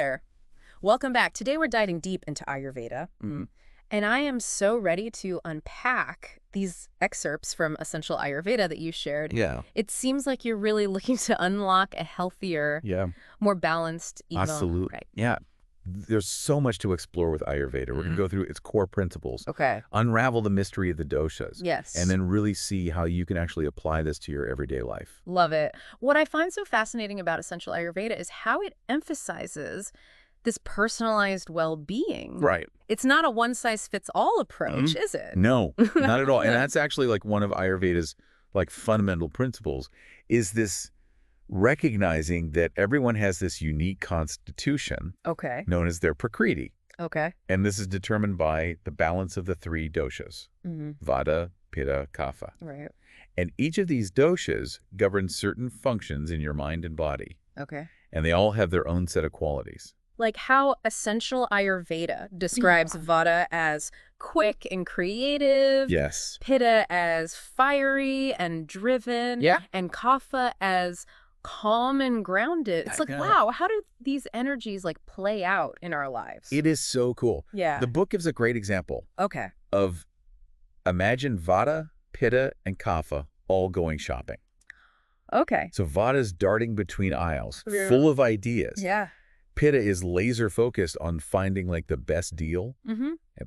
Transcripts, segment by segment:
there. Welcome back. Today we're diving deep into Ayurveda. And I am so ready to unpack these excerpts from Essential Ayurveda that you shared. Yeah. It seems like you're really looking to unlock a healthier, more balanced, Absolutely. Right. Yeah. There's so much to explore with Ayurveda. We're going to go through its core principles, Okay. unravel the mystery of the doshas, Yes. and then really see how you can actually apply this to your everyday life. Love it. What I find so fascinating about Essential Ayurveda is how it emphasizes this personalized well-being. Right. It's not a one-size-fits-all approach, is it? No, not at all. And that's actually like one of Ayurveda's like fundamental principles is this recognizing that everyone has this unique constitution Okay. known as their prakriti. Okay. And this is determined by the balance of the three doshas, Vata, Pitta, Kapha. Right. And each of these doshas governs certain functions in your mind and body. Okay. And they all have their own set of qualities. Like how Essential Ayurveda describes Vata as quick and creative, Yes. Pitta as fiery and driven, and Kapha as calm and grounded. It's like, wow, how do these energies like play out in our lives? It is so cool. Yeah. The book gives a great example of imagine Vata, Pitta, and Kapha all going shopping. Okay. So Vata's darting between aisles, full of ideas. Yeah. Pitta is laser focused on finding like the best deal,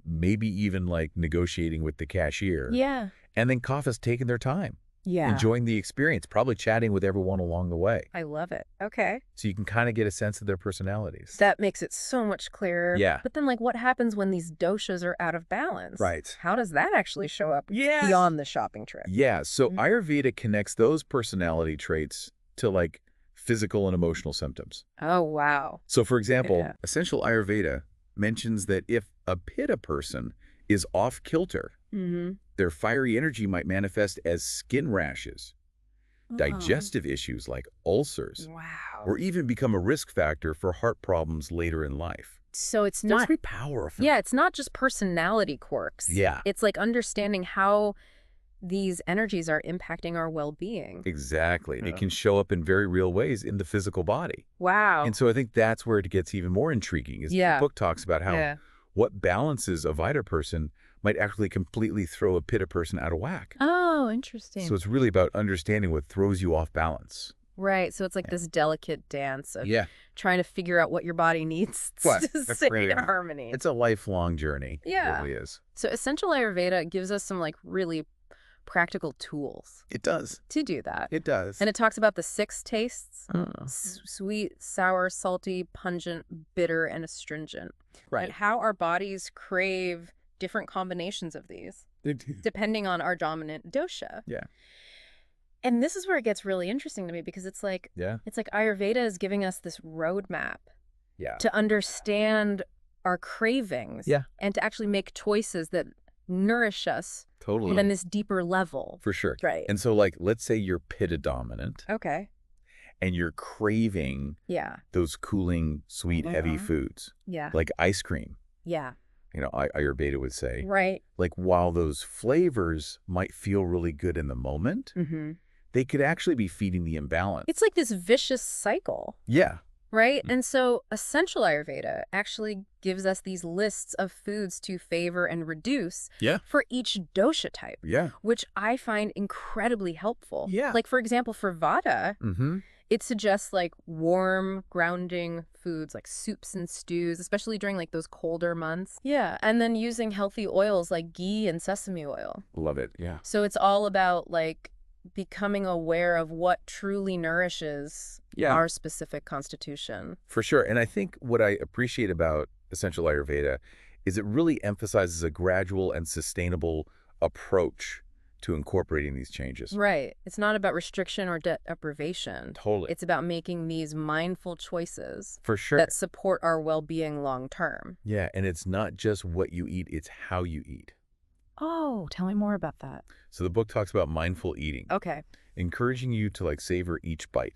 maybe even like negotiating with the cashier. Yeah. And then Kapha's taking their time, enjoying the experience, probably chatting with everyone along the way. I love it. Okay. So you can kind of get a sense of their personalities. That makes it so much clearer. Yeah. But then like what happens when these doshas are out of balance? Right. How does that actually show up beyond the shopping trip? Yeah. So Ayurveda connects those personality traits to like physical and emotional symptoms. Oh, wow. So for example, Essential Ayurveda mentions that if a Pitta person is off kilter, their fiery energy might manifest as skin rashes, digestive issues like ulcers, or even become a risk factor for heart problems later in life. So it's That's not very powerful. Yeah, it's not just personality quirks. Yeah. It's like understanding how these energies are impacting our well-being. Exactly. It can show up in very real ways in the physical body. Wow. And so I think that's where it gets even more intriguing is the book talks about how what balances a Vata person might actually completely throw a Pitta person out of whack. Oh, interesting. So it's really about understanding what throws you off balance. Right. So it's like this delicate dance of trying to figure out what your body needs to stay in harmony. It's a lifelong journey. Yeah. It really is. So Essential Ayurveda gives us some like really practical tools. It does. To do that. It does. And it talks about the 6 tastes, sweet, sour, salty, pungent, bitter, and astringent. Right. And how our bodies crave different combinations of these, depending on our dominant dosha. Yeah. And this is where it gets really interesting to me because it's like Ayurveda is giving us this roadmap to understand our cravings and to actually make choices that nourish us on this deeper level. For sure. Right. And so like, let's say you're Pitta dominant. Okay. And you're craving those cooling, sweet, heavy foods. Yeah. Like ice cream. Yeah. You know, Ayurveda would say. Right. Like while those flavors might feel really good in the moment, they could actually be feeding the imbalance. It's like this vicious cycle. Yeah. Right? And so Essential Ayurveda actually gives us these lists of foods to favor and reduce for each dosha type. Yeah. Which I find incredibly helpful. Yeah. Like, for example, for Vata, it suggests like warm, grounding foods like soups and stews, especially during like those colder months. Yeah. And then using healthy oils like ghee and sesame oil. Love it. Yeah. So it's all about like becoming aware of what truly nourishes our specific constitution. For sure. And I think what I appreciate about Essential Ayurveda is it really emphasizes a gradual and sustainable approach to incorporating these changes. Right. It's not about restriction or deprivation. Totally. It's about making these mindful choices for sure that support our well-being long term. Yeah. And it's not just what you eat, it's how you eat. Oh, tell me more about that. So the book talks about mindful eating. Okay. Encouraging you to like savor each bite.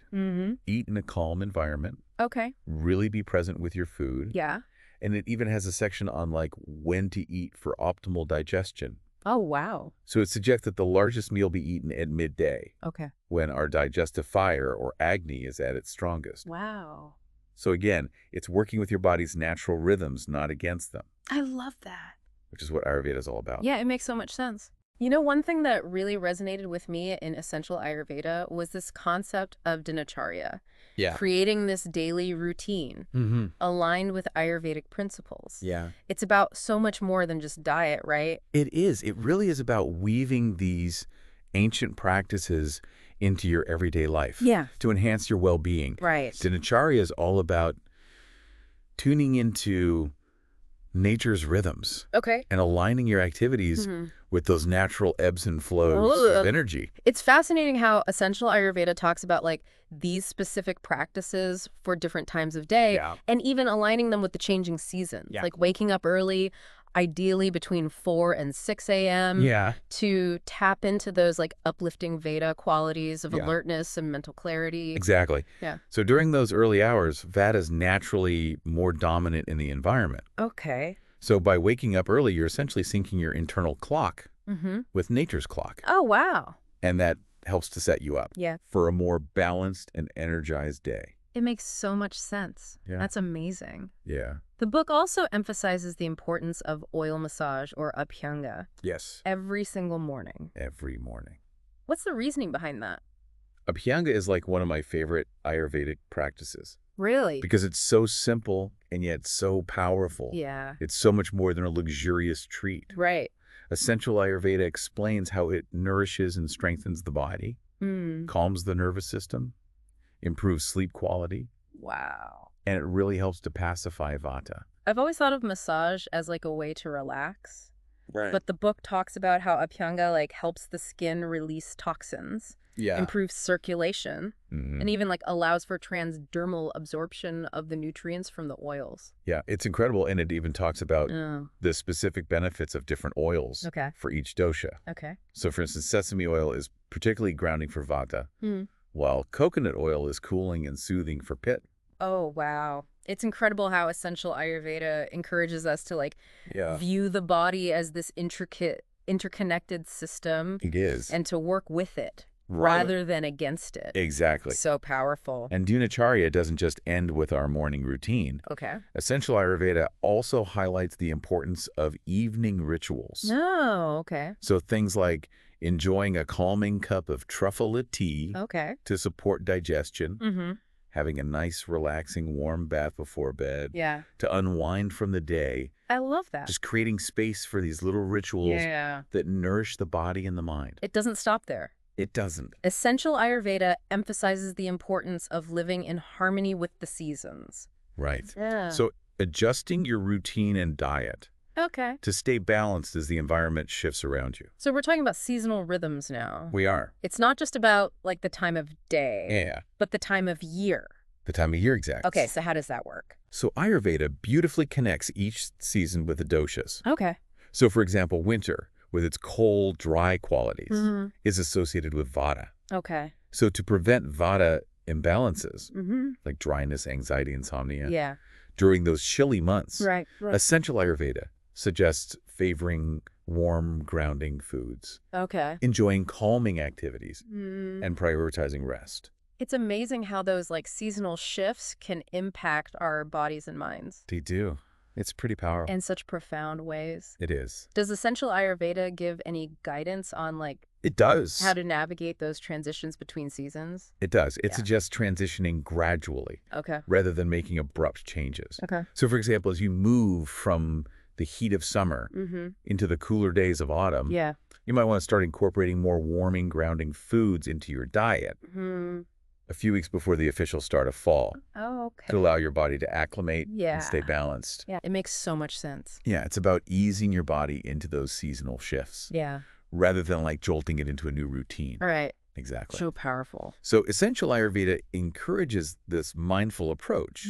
Eat in a calm environment. Okay. Really be present with your food. Yeah. And it even has a section on like when to eat for optimal digestion. Oh, wow. So it suggests that the largest meal be eaten at midday. Okay. When our digestive fire or agni is at its strongest. Wow. So again, it's working with your body's natural rhythms, not against them. I love that. Which is what Ayurveda is all about. Yeah, it makes so much sense. You know, one thing that really resonated with me in essential Ayurveda was this concept of Dinacharya. Yeah. Creating this daily routine aligned with Ayurvedic principles. Yeah. It's about so much more than just diet, right? It is. It really is about weaving these ancient practices into your everyday life. Yeah. To enhance your well-being. Right. Dinacharya is all about tuning into nature's rhythms. Okay. And aligning your activities with those natural ebbs and flows of energy. It's fascinating how essential Ayurveda talks about like these specific practices for different times of day and even aligning them with the changing seasons. Like waking up early, ideally between 4 and 6 a.m. To tap into those like uplifting Vata qualities of alertness and mental clarity. Exactly. Yeah. So during those early hours, Vata is naturally more dominant in the environment. Okay. So by waking up early, you're essentially syncing your internal clock with nature's clock. Oh, wow. And that helps to set you up for a more balanced and energized day. It makes so much sense. Yeah. That's amazing. Yeah. The book also emphasizes the importance of oil massage or abhyanga. Yes. Every single morning. Every morning. What's the reasoning behind that? Abhyanga is like one of my favorite Ayurvedic practices. Really? Because it's so simple and yet so powerful. Yeah. It's so much more than a luxurious treat. Right. Essential Ayurveda explains how it nourishes and strengthens the body, calms the nervous system, improves sleep quality. Wow. And it really helps to pacify Vata. I've always thought of massage as like a way to relax. Right. But the book talks about how abhyanga like helps the skin release toxins, improves circulation, and even like allows for transdermal absorption of the nutrients from the oils. Yeah, it's incredible. And it even talks about the specific benefits of different oils for each dosha. Okay. So for instance, sesame oil is particularly grounding for Vata, while coconut oil is cooling and soothing for Pitta. Oh, wow. It's incredible how essential Ayurveda encourages us to like view the body as this interconnected system. It is. And to work with it rather than against it. Exactly. So powerful. And Dinacharya doesn't just end with our morning routine. Okay. Essential Ayurveda also highlights the importance of evening rituals. Oh, okay. So things like enjoying a calming cup of truffle tea to support digestion, having a nice, relaxing, warm bath before bed to unwind from the day. I love that. Just creating space for these little rituals that nourish the body and the mind. It doesn't stop there. It doesn't. Essential Ayurveda emphasizes the importance of living in harmony with the seasons. Right. Yeah. So adjusting your routine and diet to stay balanced as the environment shifts around you. So we're talking about seasonal rhythms now. We are. It's not just about like the time of day, but the time of year. The time of year, exactly. Okay, so how does that work? So Ayurveda beautifully connects each season with the doshas. Okay. So for example, winter, with its cold, dry qualities, is associated with Vata. Okay. So to prevent Vata imbalances, like dryness, anxiety, insomnia, during those chilly months, essential Ayurveda suggests favoring warm, grounding foods, enjoying calming activities, and prioritizing rest. It's amazing how those like seasonal shifts can impact our bodies and minds. They do. It's pretty powerful. In such profound ways. It is. Does essential Ayurveda give any guidance on like It does. how to navigate those transitions between seasons? It does. It suggests transitioning gradually rather than making abrupt changes. So for example, as you move from the heat of summer into the cooler days of autumn, you might want to start incorporating more warming, grounding foods into your diet a few weeks before the official start of fall to allow your body to acclimate and stay balanced. Yeah, it makes so much sense. Yeah, it's about easing your body into those seasonal shifts rather than like jolting it into a new routine. Right. Exactly. So powerful. So essential Ayurveda encourages this mindful approach,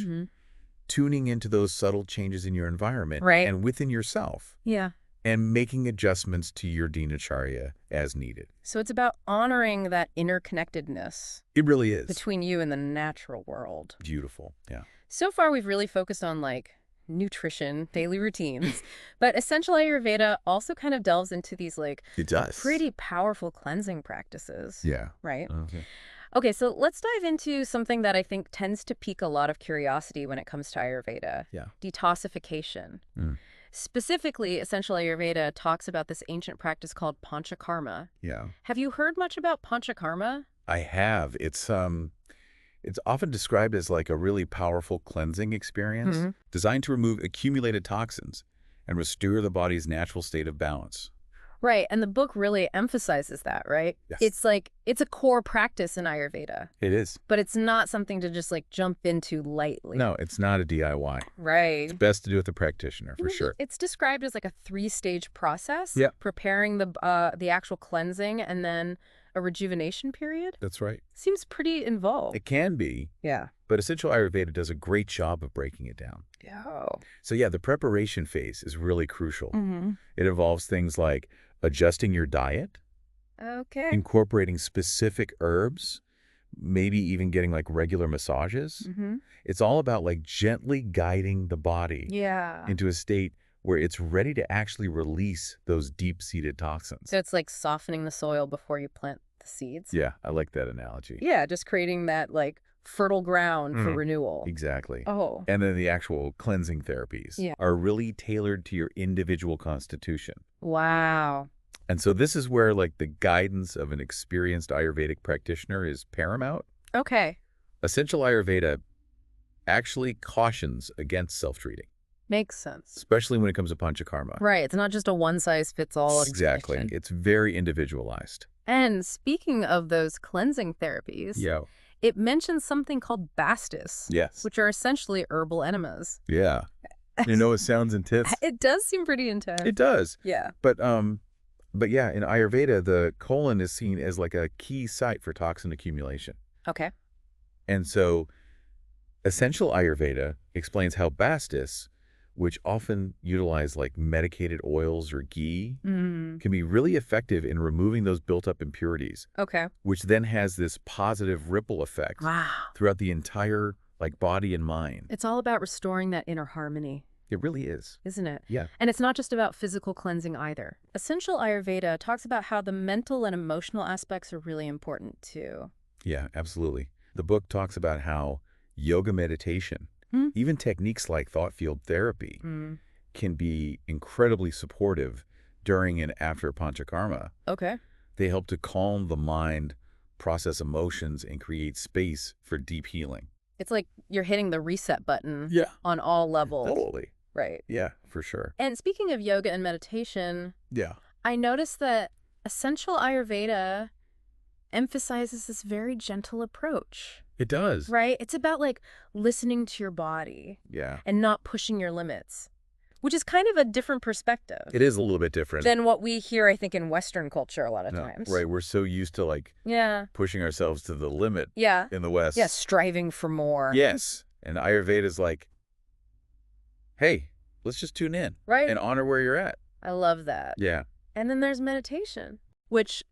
tuning into those subtle changes in your environment and within yourself. Yeah. And making adjustments to your Dinacharya as needed. So it's about honoring that interconnectedness. It really is. Between you and the natural world. Beautiful, yeah. So far, we've really focused on like nutrition, daily routines, but essential Ayurveda also kind of delves into these like it does. pretty powerful cleansing practices. Yeah. Right? Okay. Okay, so let's dive into something that I think tends to pique a lot of curiosity when it comes to Ayurveda. Yeah. Detoxification. Specifically, Essential Ayurveda talks about this ancient practice called panchakarma. Yeah. Have you heard much about panchakarma? I have. It's often described as like a really powerful cleansing experience designed to remove accumulated toxins and restore the body's natural state of balance. Right, and the book really emphasizes that, right? Yes. It's a core practice in Ayurveda. It is. But it's not something to just like jump into lightly. No, it's not a DIY. Right. It's best to do with a practitioner, for sure. It's described as like a 3-stage process. Yeah. Preparing the actual cleansing and then a rejuvenation period. That's right. Seems pretty involved. It can be. Yeah. But Essential Ayurveda does a great job of breaking it down. Yeah. So yeah, the preparation phase is really crucial. It involves things like adjusting your diet, Okay. incorporating specific herbs, maybe even getting like regular massages. It's all about like gently guiding the body into a state where it's ready to actually release those deep-seated toxins. So it's like softening the soil before you plant the seeds? Yeah, I like that analogy. Yeah, just creating that like fertile ground for renewal. Exactly. Oh. And then the actual cleansing therapies are really tailored to your individual constitution. Wow. And so this is where like the guidance of an experienced Ayurvedic practitioner is paramount. Okay. Essential Ayurveda actually cautions against self-treating. Makes sense. Especially when it comes to panchakarma. Right. It's not just a one-size-fits-all. Exactly. It's very individualized. And speaking of those cleansing therapies, it mentions something called bastis. Yes. Which are essentially herbal enemas. Yeah. You know, it sounds intense. It does seem pretty intense. It does. Yeah. But yeah, in Ayurveda, the colon is seen as like a key site for toxin accumulation. Okay. And so Essential Ayurveda explains how bastis, which often utilize like medicated oils or ghee, can be really effective in removing those built-up impurities. Okay. Which then has this positive ripple effect throughout the entire like body and mind. It's all about restoring that inner harmony. It really is. Isn't it? Yeah. And it's not just about physical cleansing either. Essential Ayurveda talks about how the mental and emotional aspects are really important too. Yeah, absolutely. The book talks about how yoga meditation, even techniques like thought field therapy, can be incredibly supportive during and after panchakarma. Okay. They help to calm the mind, process emotions, and create space for deep healing. It's like you're hitting the reset button on all levels. Totally. Right. Yeah, for sure. And speaking of yoga and meditation, I noticed that Essential Ayurveda emphasizes this very gentle approach. It does. Right? It's about like listening to your body. Yeah. And not pushing your limits, which is kind of a different perspective. It is a little bit different than what we hear, I think, in Western culture a lot of times. Right. We're so used to like pushing ourselves to the limit in the West. Yeah, striving for more. Yes. And Ayurveda's like, hey, let's just tune in. Right. And honor where you're at. I love that. Yeah. And then there's meditation, which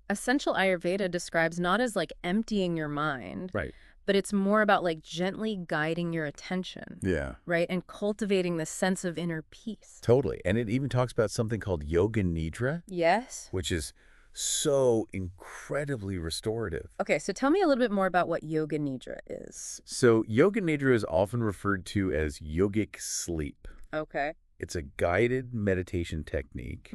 Essential Ayurveda describes not as like emptying your mind. Right. But it's more about like gently guiding your attention. Yeah. Right? And cultivating the sense of inner peace. Totally. And it even talks about something called yoga nidra. Yes. Which is so incredibly restorative. Okay, so tell me a little bit more about what yoga nidra is. So yoga nidra is often referred to as yogic sleep. Okay. It's a guided meditation technique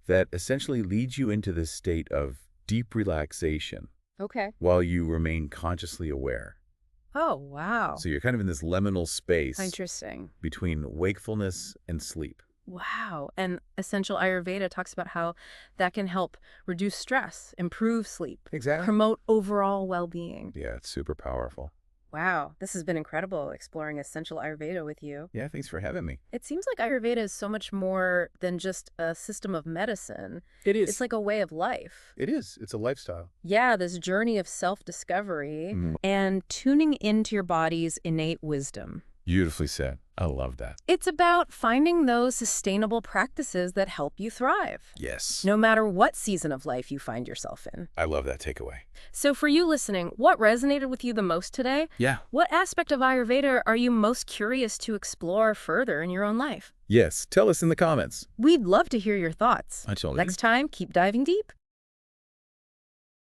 that essentially leads you into this state of deep relaxation. Okay. While you remain consciously aware. Oh, wow. So you're kind of in this liminal space. Interesting. Between wakefulness and sleep. Wow. And Essential Ayurveda talks about how that can help reduce stress, improve sleep. Exactly. Promote overall well-being. Yeah, it's super powerful. Wow. This has been incredible, exploring Essential Ayurveda with you. Yeah, thanks for having me. It seems like Ayurveda is so much more than just a system of medicine. It is. It's like a way of life. It is. It's a lifestyle. Yeah, this journey of self-discovery and tuning into your body's innate wisdom. Beautifully said. I love that. It's about finding those sustainable practices that help you thrive. Yes. No matter what season of life you find yourself in. I love that takeaway. So for you listening, what resonated with you the most today? Yeah. What aspect of Ayurveda are you most curious to explore further in your own life? Yes. Tell us in the comments. We'd love to hear your thoughts. I told you. Next time, keep diving deep.